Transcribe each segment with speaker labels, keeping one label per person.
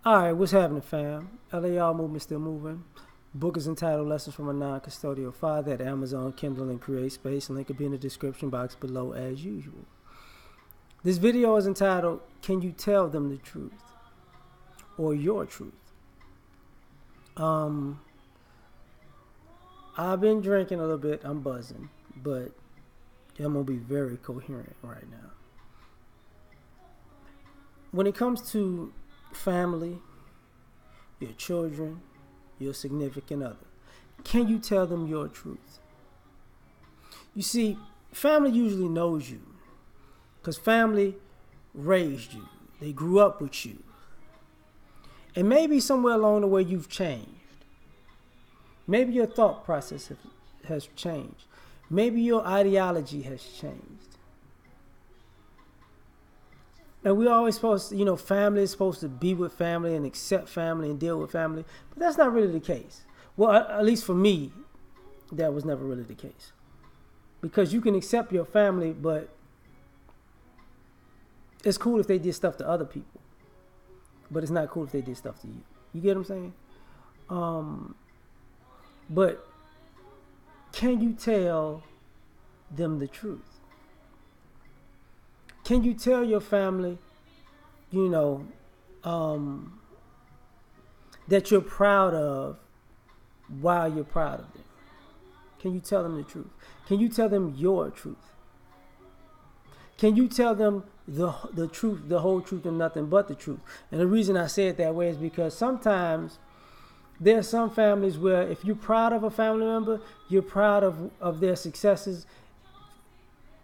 Speaker 1: All right, what's happening, fam? L.A.R. movement still moving. Book is entitled Lessons from a Non-Custodial Father at Amazon, Kindle, and Create Space. Link will be in the description box below as usual. This video is entitled, Can You Tell Them the Truth? Or Your Truth? I've been drinking a little bit. I'm buzzing. But I'm going to be very coherent right now. When it comes to family, your children, your significant other, can you tell them your truth? You see, family usually knows you because family raised you. They grew up with you. And maybe somewhere along the way you've changed. Maybe your thought process has changed. Maybe your ideology has changed. And we're always supposed to, family is supposed to be with family and accept family and deal with family. But that's not really the case. Well, at least for me, that was never really the case. Because you can accept your family, but it's cool if they did stuff to other people. But it's not cool if they did stuff to you. You get what I'm saying? But can you tell them the truth? Can you tell your family, that you're proud of while you're proud of them? Can you tell them the truth? Can you tell them your truth? Can you tell them the truth, the whole truth, and nothing but the truth? And the reason I say it that way is because sometimes there are some families where if you're proud of a family member, you're proud of their successes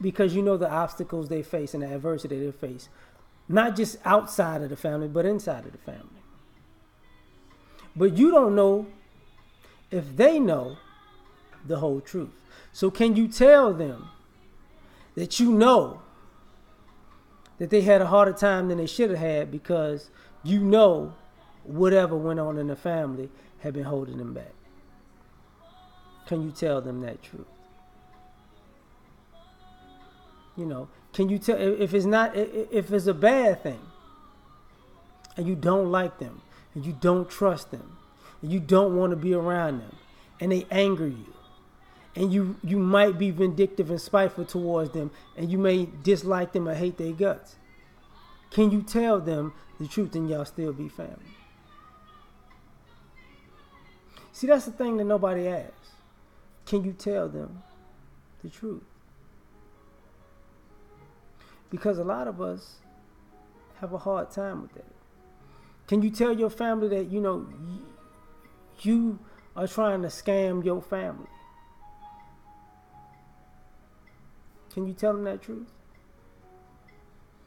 Speaker 1: because you know the obstacles they face and the adversity they face. Not just outside of the family, but inside of the family. But you don't know if they know the whole truth. So can you tell them that you know that they had a harder time than they should have had because you know whatever went on in the family had been holding them back? Can you tell them that truth? Can you tell if it's a bad thing and you don't like them and you don't trust them and you don't want to be around them and they anger you and you might be vindictive and spiteful towards them and you may dislike them or hate their guts? Can you tell them the truth and y'all still be family? See, that's the thing that nobody asks. Can you tell them the truth? Because a lot of us have a hard time with that. Can you tell your family that, you are trying to scam your family? Can you tell them that truth?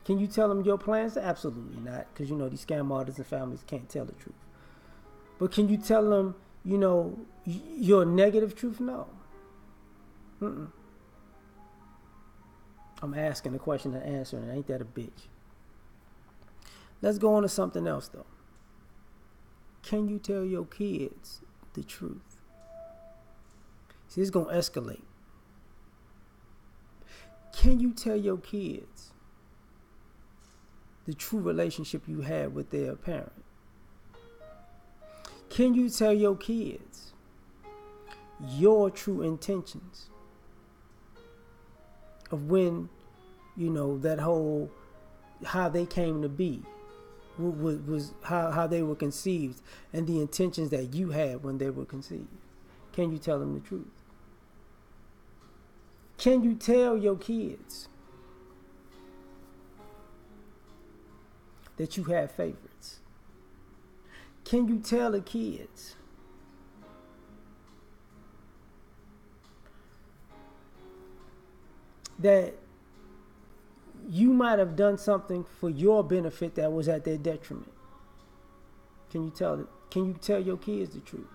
Speaker 1: Can you tell them your plans? Absolutely not, because these scam artists and families can't tell the truth. But can you tell them, your negative truth? No. I'm asking a question and answering. Ain't that a bitch? Let's go on to something else, though. Can you tell your kids the truth? See, it's going to escalate. Can you tell your kids the true relationship you had with their parent? Can you tell your kids your true intentions of when, that whole, how they came to be, was how they were conceived and the intentions that you had when they were conceived? Can you tell them the truth? Can you tell your kids that you have favorites? Can you tell the kids that you might have done something for your benefit that was at their detriment? Can you tell your kids the truth?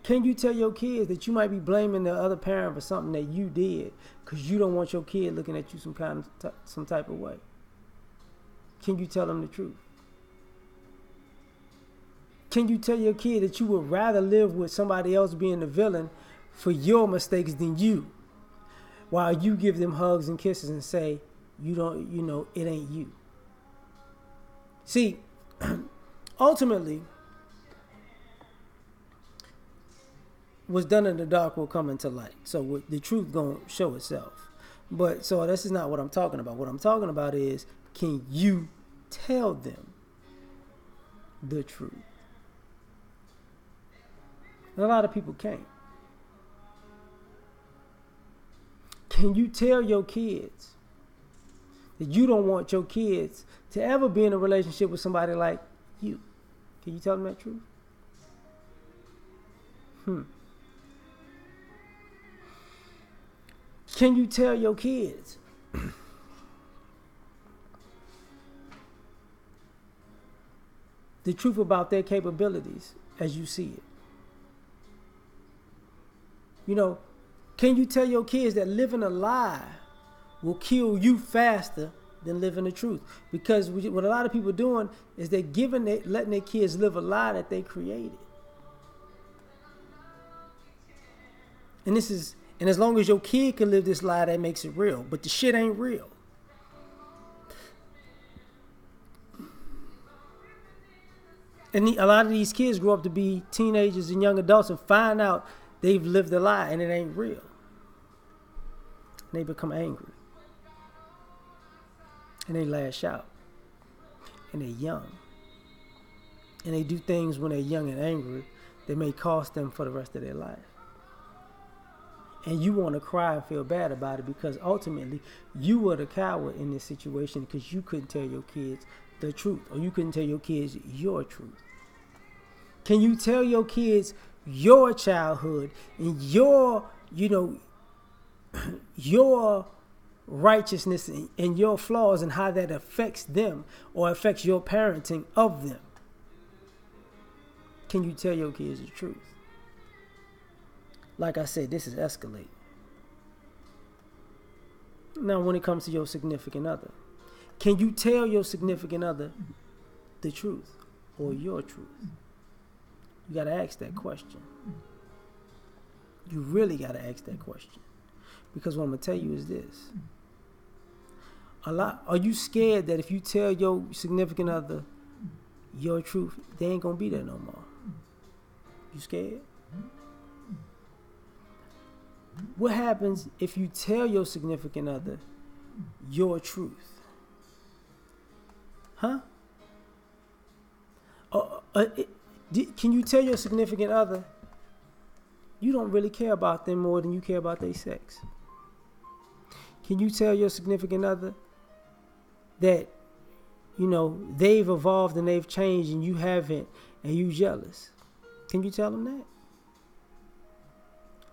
Speaker 1: Can you tell your kids that you might be blaming the other parent for something that you did because you don't want your kid looking at you some type of way? Can you tell them the truth? Can you tell your kid that you would rather live with somebody else being the villain for your mistakes than you, while you give them hugs and kisses and say, it ain't you? See, ultimately, what's done in the dark will come into light. So the truth gonna show itself. But so this is not what I'm talking about. What I'm talking about is, can you tell them the truth? And a lot of people can't. Can you tell your kids that you don't want your kids to ever be in a relationship with somebody like you? Can you tell them that truth? Can you tell your kids the truth about their capabilities as you see it? You know, can you tell your kids that living a lie will kill you faster than living the truth? Because what a lot of people are doing is they're letting their kids live a lie that they created. And as long as your kid can live this lie, that makes it real. But the shit ain't real. And a lot of these kids grow up to be teenagers and young adults and find out they've lived a lie and it ain't real. And they become angry. And they lash out. And they're young. And they do things when they're young and angry that may cost them for the rest of their life. And you want to cry and feel bad about it because ultimately you were the coward in this situation because you couldn't tell your kids the truth, or you couldn't tell your kids your truth. Can you tell your kids your childhood and your righteousness and your flaws and how that affects them or affects your parenting of them? Can you tell your kids the truth? Like I said, this is escalating. Now, when it comes to your significant other, can you tell your significant other the truth or your truth? You got to ask that question. You really got to ask that question. Because what I'm going to tell you is this. Are you scared that if you tell your significant other your truth, they ain't going to be there no more? You scared? What happens if you tell your significant other your truth? Huh? Can you tell your significant other you don't really care about them more than you care about their sex? Can you tell your significant other that, they've evolved and they've changed and you haven't and you jealous? Can you tell them that?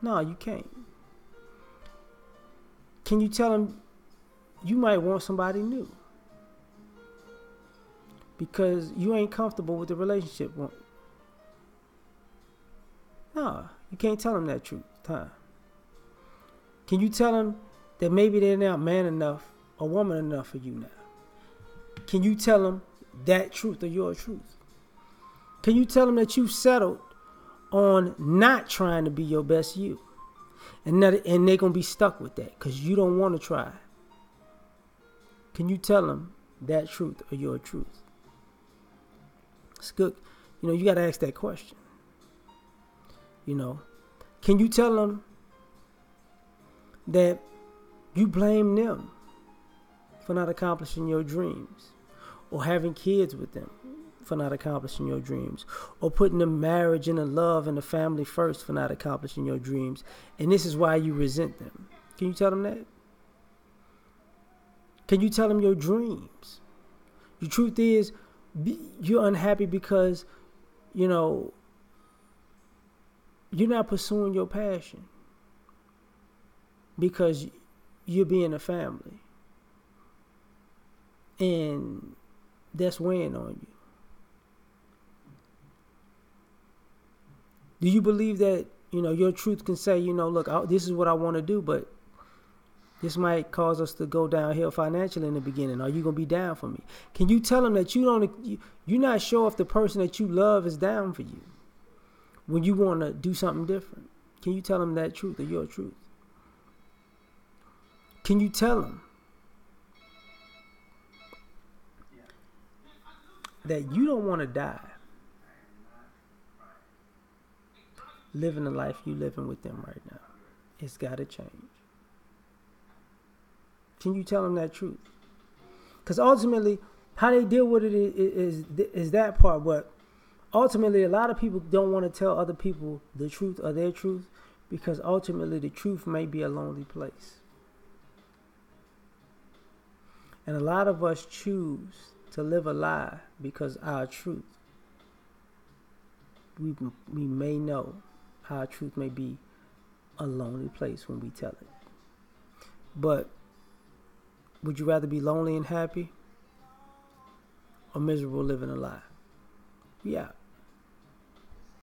Speaker 1: No, you can't. Can you tell them you might want somebody new because you ain't comfortable with the relationship? No, you can't tell them that truth. Huh? Can you tell them that maybe they're not man enough or woman enough for you now? Can you tell them that truth or your truth? Can you tell them that you've settled on not trying to be your best you? And they're going to be stuck with that because you don't want to try. Can you tell them that truth or your truth? It's good. You got to ask that question. Can you tell them that you blame them for not accomplishing your dreams, or having kids with them for not accomplishing your dreams, or putting the marriage and the love and the family first for not accomplishing your dreams, and this is why you resent them? Can you tell them that? Can you tell them your dreams? The truth is, you're unhappy because, you're not pursuing your passion because you're being a family, and that's weighing on you. Do you believe that, your truth can say, look, this is what I want to do, but this might cause us to go downhill financially in the beginning. Are you going to be down for me? Can you tell them that you're not sure if the person that you love is down for you when you want to do something different? Can you tell them that truth or your truth? Can you tell them that you don't want to die living the life you living with them right now. It's got to change. Can you tell them that truth? Because ultimately, how they deal with it is that part. But ultimately, a lot of people don't want to tell other people the truth or their truth, because ultimately the truth may be a lonely place. And a lot of us choose to live a lie because our truth, we may know our truth may be a lonely place when we tell it. But would you rather be lonely and happy, or miserable living a lie? Yeah.